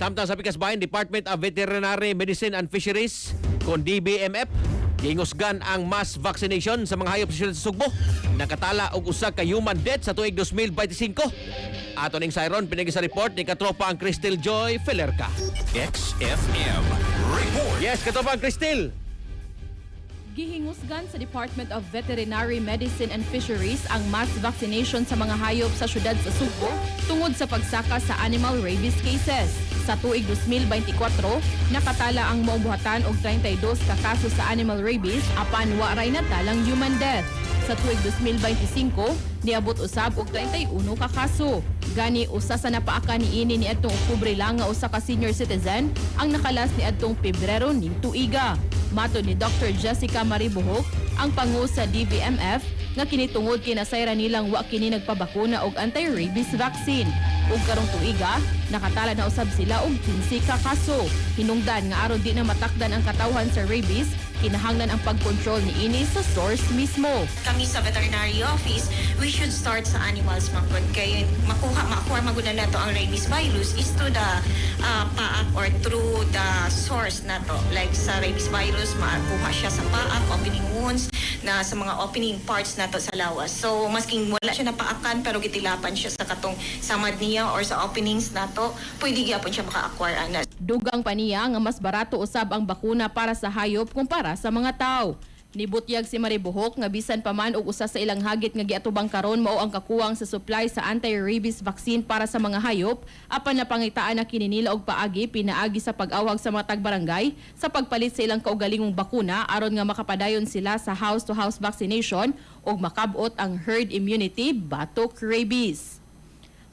Samtang sa Pikasbayan, Department of Veterinary Medicine and Fisheries, kon DBMF, gingusgan ang mass vaccination sa mga hayop sa siyudad sa Sugbo. Nakatala og usa ka human death sa tuig 2025. Ato ning sayron pinagi sa report ni katropa ang Cristel Joy Felerca. XFM Report. Yes, katropa ang Cristel. Gihingusgan sa Department of Veterinary Medicine and Fisheries ang mass vaccination sa mga hayop sa syudad sa Sugbo tungod sa pagsaka sa animal rabies cases. Sa tuig 2024, nakatala ang maumbuhatan og 32 ka kaso sa animal rabies apan wa ray natalang human death. Sa tuig 2025, niabot usab og 31 ka kaso. Gani usa sa napaaka niini ni adtong Oktubre lang nga usa ka senior citizen ang nakalas ni adtong Pebrero ning tuiga. Matod ni Dr. Jessica Maribuhok, ang pangu sa DBMF, nga kinitungod kinasayra nilang wa kini nagpabakuna og anti-rabies vaccine. Ug karong tuiga, nakatala na usab sila og 15 ka kaso. Hinungdan nga aron di na matakdan ang katawhan sa rabies, kinahanglan ang pagkontrol ni ini sa source mismo. Kami sa veterinary office, we should start sa animals mapod kay makuha maguna nato ang rabies virus is to the paak or through the source nato. Like sa rabies virus, makuha siya sa paak, opening wounds, na sa mga opening parts nato sa lawas. So masking wala siya napaakan pero gitilapan siya sa katong samad niya or sa openings nato, pwede gyapon siya maka-acquire ana. Dugang pa niya nga mas barato usab ang bakuna para sa hayop kumpara sa mga tao. Nibutyag si Maribuhok nga bisan pa man og usa sa ilang hagit nga giatubang karon mao ang kakuwang sa supply sa anti-rabies vaccine para sa mga hayop apan napangitaan na kini nila og paagi pinaagi sa pag-awag sa mga tagbarangay sa pagpalit sa ilang kaugalingong bakuna aron nga makapadayon sila sa house-to-house vaccination ug makabot ang herd immunity batok rabies.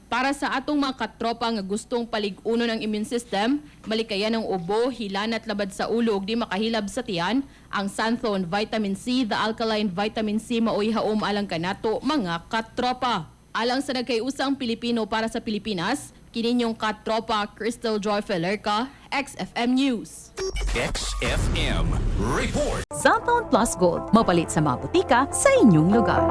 Para sa atong mga katropa nga gustong palig-unon ang immune system, malikayan ang ubo, hilanat labad sa ulo ug di makahilab sa tiyan, ang Santhone Vitamin C, the alkaline vitamin C maoy haom alang kanato mga katropa. Alang sa nagkayusang Pilipino para sa Pilipinas, kininyong katropa Cristel Joy Felerca, XFM News. XFM Report. Santhone Plus Gold, mapalit sa mga butika sa inyong lugar.